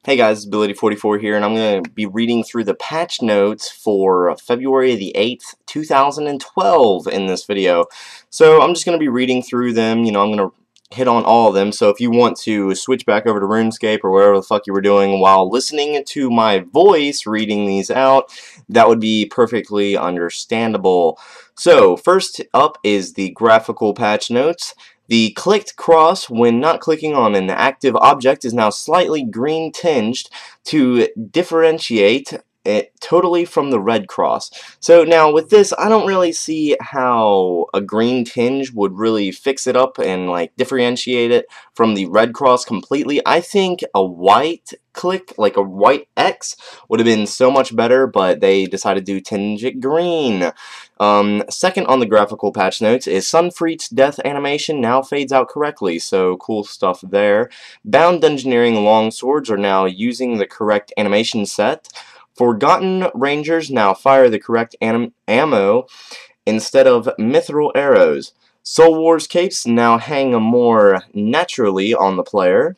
Hey guys, it's Ability44 here, and I'm going to be reading through the patch notes for February the 8th, 2012 in this video. So I'm just going to be reading through them. I'm going to hit on all of them, so if you want to switch back over to Runescape or whatever the fuck you were doing while listening to my voice reading these out, that would be perfectly understandable. So first up is the graphical patch notes. The clicked cross when not clicking on an active object is now slightly green tinged to differentiate it totally from the red cross. So now with this, I don't really see how a green tinge would really fix it up and like differentiate it from the red cross completely. I think a white click, like a white X, would have been so much better, but they decided to tinge it green. Second on the graphical patch notes is Sunfreet's death animation now fades out correctly, so cool stuff there. Bound Dungeoneering longswords are now using the correct animation set. Forgotten Rangers now fire the correct ammo instead of mithril arrows. Soul Wars capes now hang more naturally on the player.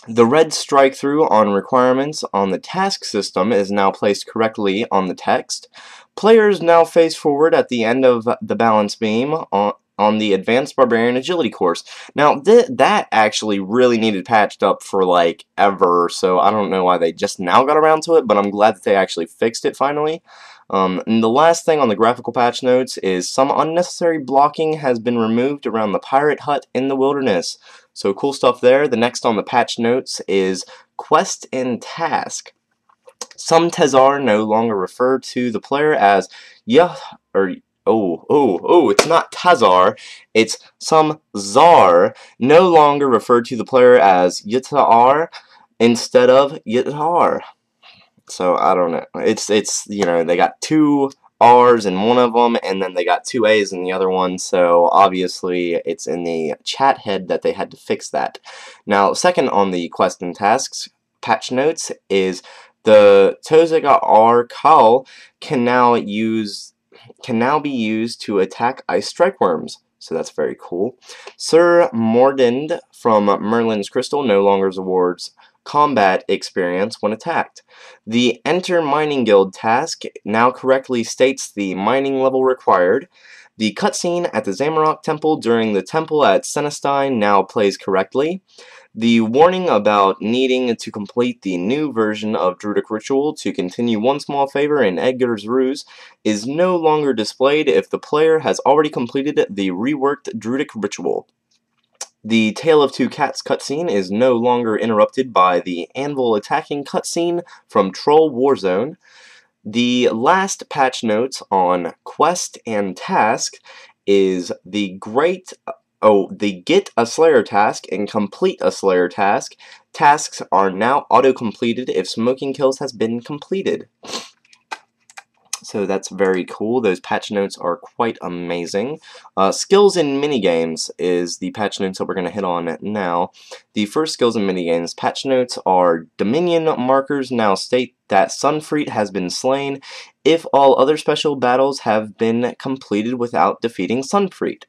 The red strike through on requirements on the task system is now placed correctly on the text. Players now face forward at the end of the balance beam on the Advanced Barbarian Agility course. Now, that actually really needed patched up for, like, ever, so I don't know why they just now got around to it, but I'm glad that they actually fixed it finally. And the last thing on the graphical patch notes is some unnecessary blocking has been removed around the pirate hut in the wilderness. So cool stuff there. The next on the patch notes is Quest and Task. Some Tezar no longer refer to the player as it's not Tazar, it's some Zar no longer refer to the player as Yitar instead of Yitar. So I don't know. It's they got two R's in one of them, and then they got two A's in the other one, so obviously it's in the chat head that they had to fix that. Now, second on the quest and tasks patch notes is the Tozaga R Kal can now be used to attack ice strike worms. So that's very cool. Sir Mordand from Merlin's Crystal no longer awards combat experience when attacked. The Enter Mining Guild task now correctly states the mining level required. The cutscene at the Zamorak Temple during the temple at Cenestein now plays correctly. The warning about needing to complete the new version of Druidic Ritual to continue one small favor in Edgar's Ruse is no longer displayed if the player has already completed the reworked Druidic Ritual. The Tale of Two Cats cutscene is no longer interrupted by the anvil attacking cutscene from Troll Warzone. The last patch notes on Quest and Task is the Get a Slayer task and Complete a Slayer task. Tasks are now auto-completed if smoking kills has been completed. So that's very cool. Those patch notes are quite amazing. Skills in minigames is the patch notes that we're going to hit on now. The first skills in minigames patch notes are Dominion markers now state that Sunfreet has been slain if all other special battles have been completed without defeating Sunfreet.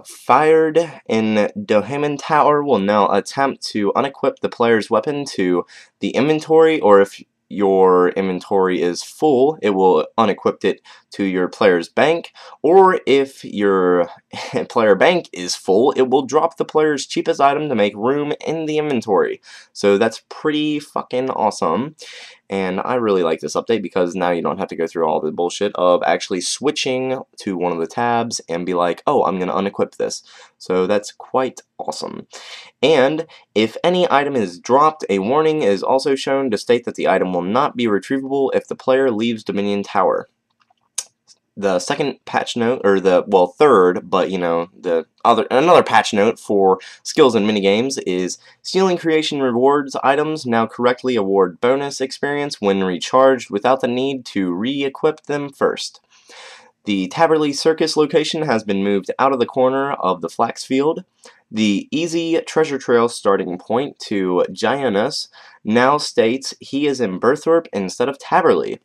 Fired in Dohaman Tower will now attempt to unequip the player's weapon to the inventory, or if your inventory is full, it will unequip it to your player's bank, or if your player bank is full, it will drop the player's cheapest item to make room in the inventory. So that's pretty fucking awesome, and I really like this update because now you don't have to go through all the bullshit of actually switching to one of the tabs and be like, oh, I'm gonna unequip this. So that's quite awesome. And if any item is dropped, a warning is also shown to state that the item will not be retrievable if the player leaves Dominion Tower. The second patch note, or third, but another patch note for skills and minigames is Stealing Creation Rewards items now correctly award bonus experience when recharged without the need to re-equip them first. The Taberley Circus location has been moved out of the corner of the Flax Field. The easy treasure trail starting point to Giannis now states he is in Burthorpe instead of Taberley.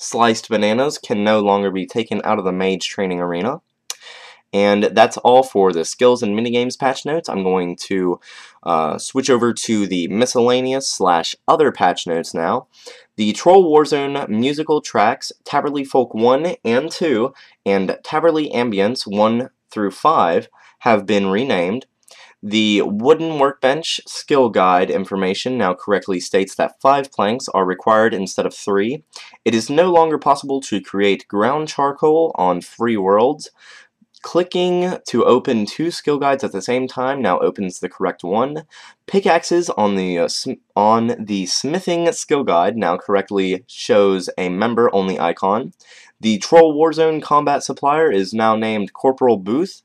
Sliced bananas can no longer be taken out of the mage training arena. And that's all for the skills and minigames patch notes. I'm going to switch over to the miscellaneous / other patch notes now. The Troll Warzone musical tracks Taverly Folk 1 and 2 and Taverly Ambience 1 through 5 have been renamed. The Wooden Workbench skill guide information now correctly states that 5 planks are required instead of 3. It is no longer possible to create ground charcoal on free worlds. Clicking to open 2 skill guides at the same time now opens the correct one. Pickaxes on the smithing skill guide now correctly shows a member-only icon. The Troll Warzone combat supplier is now named Corporal Booth.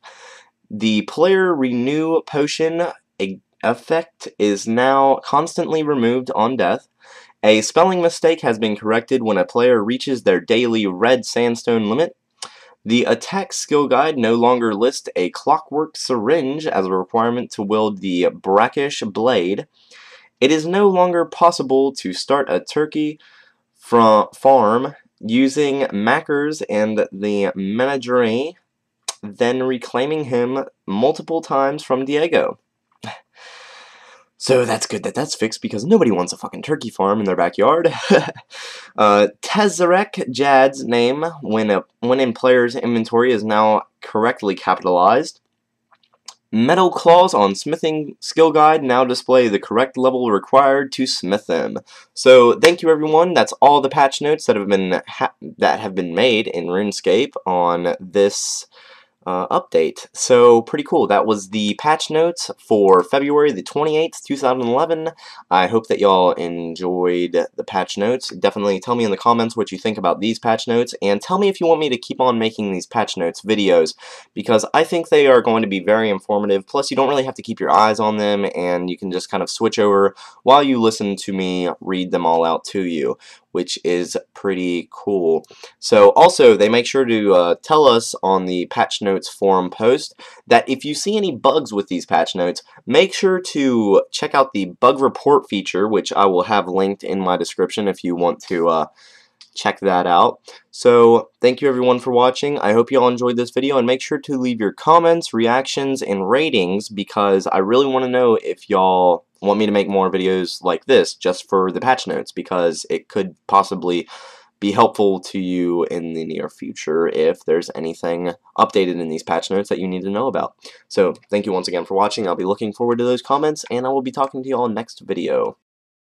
The player renew potion effect is now constantly removed on death. A spelling mistake has been corrected when a player reaches their daily red sandstone limit. The attack skill guide no longer lists a clockwork syringe as a requirement to wield the brackish blade. It is no longer possible to start a turkey farm using Mackers and the menagerie, then reclaiming him multiple times from Diego. So that's good that that's fixed because nobody wants a fucking turkey farm in their backyard. Tezarek Jad's name when in player's inventory is now correctly capitalized. Metal claws on smithing skill guide now display the correct level required to smith them. So thank you everyone. That's all the patch notes that have been made in RuneScape on this update. So pretty cool. That was the patch notes for February the 28th, 2011. I hope that y'all enjoyed the patch notes. Definitely tell me in the comments what you think about these patch notes, and tell me if you want me to keep on making these patch notes videos, because I think they are going to be very informative. Plus, you don't really have to keep your eyes on them, and you can just kind of switch over while you listen to me read them all out to you, which is pretty cool. So also, they make sure to tell us on the patch notes forum post that if you see any bugs with these patch notes, make sure to check out the bug report feature, which I will have linked in my description if you want to check that out. So thank you everyone for watching. I hope you all enjoyed this video, and make sure to leave your comments, reactions, and ratings, because I really want to know if y'all want me to make more videos like this just for the patch notes, because it could possibly be helpful to you in the near future if there's anything updated in these patch notes that you need to know about. So thank you once again for watching. I'll be looking forward to those comments, and I will be talking to you all next video.